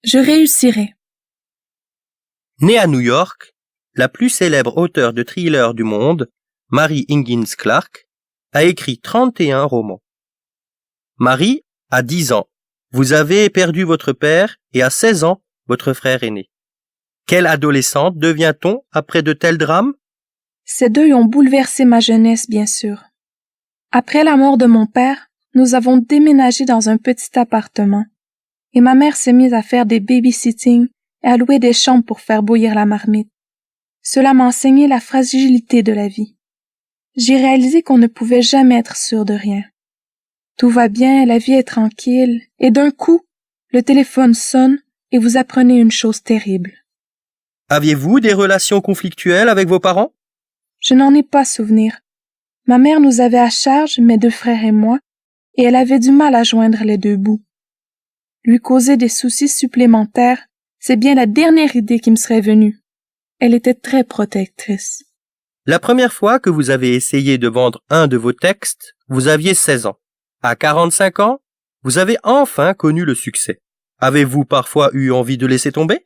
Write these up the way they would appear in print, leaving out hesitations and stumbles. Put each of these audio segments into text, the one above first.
Je réussirai. Née à New York, la plus célèbre auteure de thrillers du monde, Mary Higgins Clark, a écrit 31 romans. Mary a 10 ans. Vous avez perdu votre père et à 16 ans, votre frère aîné. Quelle adolescente devient-on après de tels drames? Ces deuils ont bouleversé ma jeunesse, bien sûr. Après la mort de mon père, nous avons déménagé dans un petit appartement, et ma mère s'est mise à faire des babysitting et à louer des chambres pour faire bouillir la marmite. Cela m'a enseigné la fragilité de la vie. J'ai réalisé qu'on ne pouvait jamais être sûr de rien. Tout va bien, la vie est tranquille, et d'un coup, le téléphone sonne et vous apprenez une chose terrible. Aviez-vous des relations conflictuelles avec vos parents? Je n'en ai pas souvenir. Ma mère nous avait à charge, mes deux frères et moi, et elle avait du mal à joindre les deux bouts. Lui causer des soucis supplémentaires, c'est bien la dernière idée qui me serait venue. Elle était très protectrice. La première fois que vous avez essayé de vendre un de vos textes, vous aviez 16 ans. À 45 ans, vous avez enfin connu le succès. Avez-vous parfois eu envie de laisser tomber?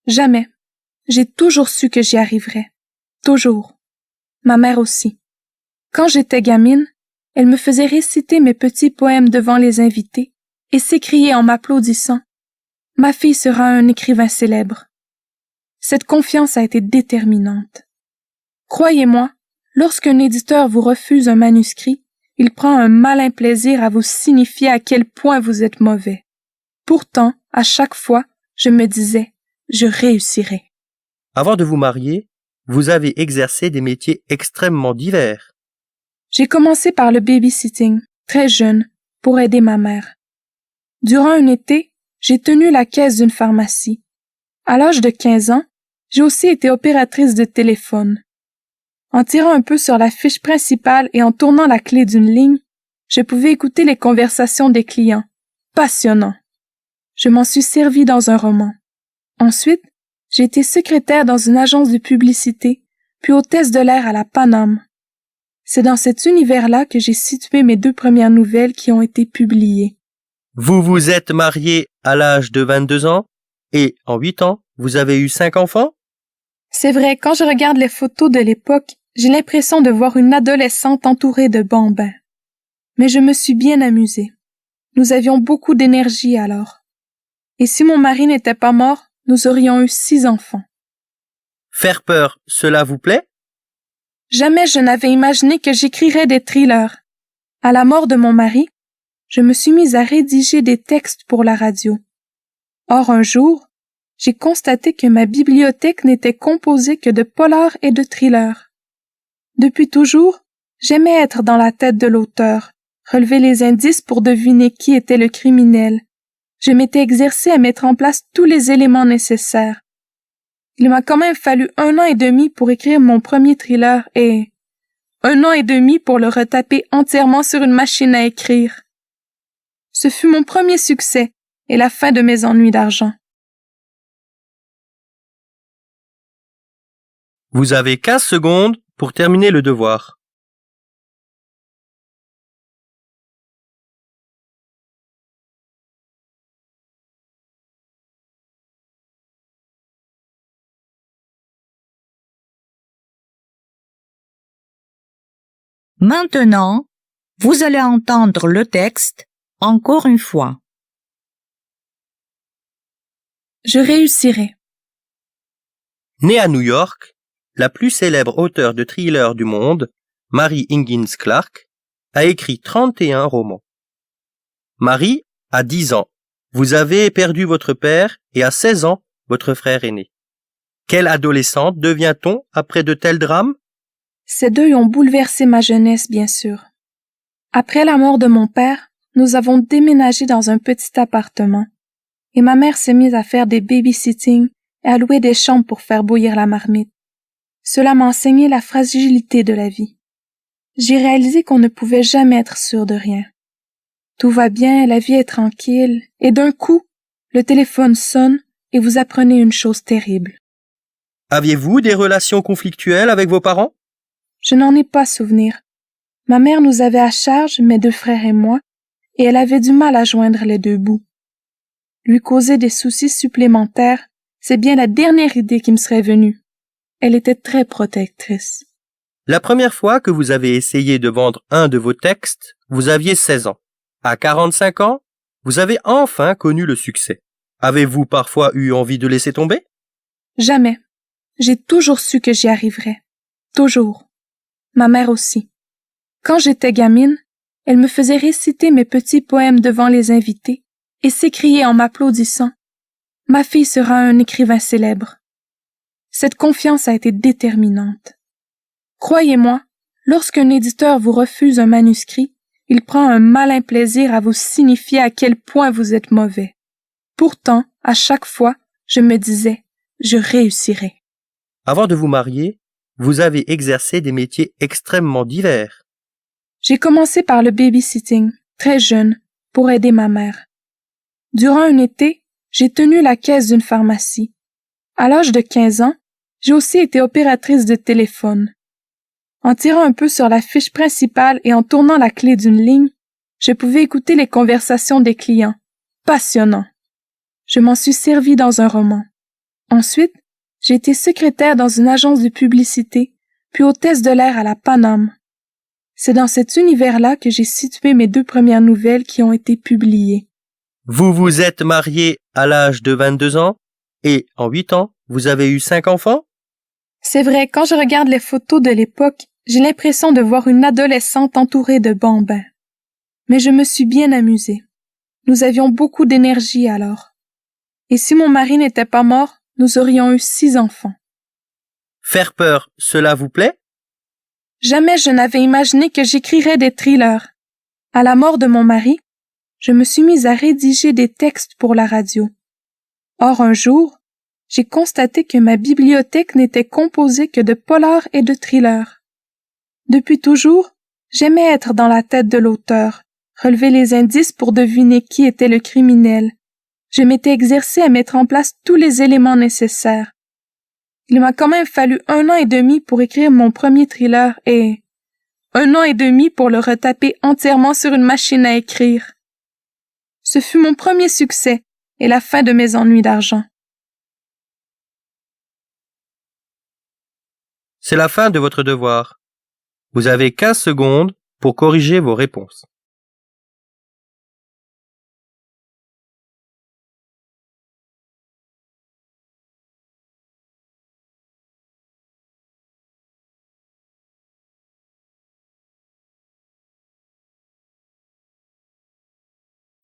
Jamais. J'ai toujours su que j'y arriverais. Toujours. Ma mère aussi. Quand j'étais gamine, elle me faisait réciter mes petits poèmes devant les invités et s'écriait en m'applaudissant: « Ma fille sera un écrivain célèbre. » Cette confiance a été déterminante. Croyez-moi, lorsqu'un éditeur vous refuse un manuscrit, il prend un malin plaisir à vous signifier à quel point vous êtes mauvais. Pourtant, à chaque fois, je me disais: je réussirai. Avant de vous marier, vous avez exercé des métiers extrêmement divers. J'ai commencé par le babysitting, très jeune, pour aider ma mère. Durant un été, j'ai tenu la caisse d'une pharmacie. À l'âge de 15 ans, j'ai aussi été opératrice de téléphone. En tirant un peu sur la fiche principale et en tournant la clé d'une ligne, je pouvais écouter les conversations des clients. Passionnant. Je m'en suis servi dans un roman. Ensuite, j'ai été secrétaire dans une agence de publicité, puis hôtesse de l'air à la Paname. C'est dans cet univers-là que j'ai situé mes deux premières nouvelles qui ont été publiées. Vous vous êtes marié à l'âge de 22 ans et en 8 ans, vous avez eu 5 enfants? C'est vrai, quand je regarde les photos de l'époque, j'ai l'impression de voir une adolescente entourée de bambins. Mais je me suis bien amusée. Nous avions beaucoup d'énergie alors. Et si mon mari n'était pas mort, nous aurions eu 6 enfants. Faire peur, cela vous plaît? Jamais je n'avais imaginé que j'écrirais des thrillers. À la mort de mon mari, je me suis mise à rédiger des textes pour la radio. Or un jour, j'ai constaté que ma bibliothèque n'était composée que de polars et de thrillers. Depuis toujours, j'aimais être dans la tête de l'auteur, relever les indices pour deviner qui était le criminel. Je m'étais exercée à mettre en place tous les éléments nécessaires. Il m'a quand même fallu 1 an et demi pour écrire mon premier thriller et 1 an et demi pour le retaper entièrement sur une machine à écrire. Ce fut mon premier succès et la fin de mes ennuis d'argent. Vous avez 15 secondes pour terminer le devoir. Maintenant, vous allez entendre le texte encore une fois. Je réussirai. Née à New York, la plus célèbre auteure de thrillers du monde, Mary Higgins Clark, a écrit 31 romans. Mary a 10 ans. Vous avez perdu votre père et à 16 ans, votre frère aîné. Quelle adolescente devient-on après de tels drames? Ces deuils ont bouleversé ma jeunesse, bien sûr. Après la mort de mon père, nous avons déménagé dans un petit appartement, et ma mère s'est mise à faire des babysitting et à louer des chambres pour faire bouillir la marmite. Cela m'a enseigné la fragilité de la vie. J'ai réalisé qu'on ne pouvait jamais être sûr de rien. Tout va bien, la vie est tranquille, et d'un coup, le téléphone sonne et vous apprenez une chose terrible. Aviez-vous des relations conflictuelles avec vos parents? Je n'en ai pas souvenir. Ma mère nous avait à charge, mes deux frères et moi, et elle avait du mal à joindre les deux bouts. Lui causer des soucis supplémentaires, c'est bien la dernière idée qui me serait venue. Elle était très protectrice. La première fois que vous avez essayé de vendre un de vos textes, vous aviez 16 ans. À 45 ans, vous avez enfin connu le succès. Avez-vous parfois eu envie de laisser tomber? Jamais. J'ai toujours su que j'y arriverais. Toujours. Ma mère aussi. Quand j'étais gamine, elle me faisait réciter mes petits poèmes devant les invités et s'écriait en m'applaudissant: « Ma fille sera un écrivain célèbre. » Cette confiance a été déterminante. Croyez-moi, lorsqu'un éditeur vous refuse un manuscrit, il prend un malin plaisir à vous signifier à quel point vous êtes mauvais. Pourtant, à chaque fois, je me disais: je réussirai. Avant de vous marier, vous avez exercé des métiers extrêmement divers. J'ai commencé par le babysitting, très jeune, pour aider ma mère. Durant un été, j'ai tenu la caisse d'une pharmacie. À l'âge de 15 ans, j'ai aussi été opératrice de téléphone. En tirant un peu sur la fiche principale et en tournant la clé d'une ligne, je pouvais écouter les conversations des clients. Passionnant. Je m'en suis servi dans un roman. Ensuite, j'ai été secrétaire dans une agence de publicité, puis hôtesse de l'air à la Paname. C'est dans cet univers-là que j'ai situé mes 2 premières nouvelles qui ont été publiées. Vous vous êtes marié à l'âge de 22 ans et en 8 ans, vous avez eu 5 enfants? C'est vrai, quand je regarde les photos de l'époque, j'ai l'impression de voir une adolescente entourée de bambins. Mais je me suis bien amusée. Nous avions beaucoup d'énergie alors. Et si mon mari n'était pas mort, nous aurions eu 6 enfants. Faire peur, cela vous plaît? Jamais je n'avais imaginé que j'écrirais des thrillers. À la mort de mon mari, je me suis mise à rédiger des textes pour la radio. Or un jour, j'ai constaté que ma bibliothèque n'était composée que de polars et de thrillers. Depuis toujours, j'aimais être dans la tête de l'auteur, relever les indices pour deviner qui était le criminel. Je m'étais exercée à mettre en place tous les éléments nécessaires. Il m'a quand même fallu 1 an et demi pour écrire mon premier thriller et 1 an et demi pour le retaper entièrement sur une machine à écrire. Ce fut mon premier succès et la fin de mes ennuis d'argent. C'est la fin de votre devoir. Vous avez 15 secondes pour corriger vos réponses.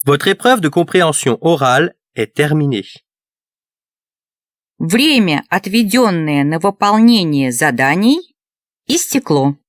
Votre épreuve de compréhension orale est terminée. Время, отведенное на выполнение заданий, истекло.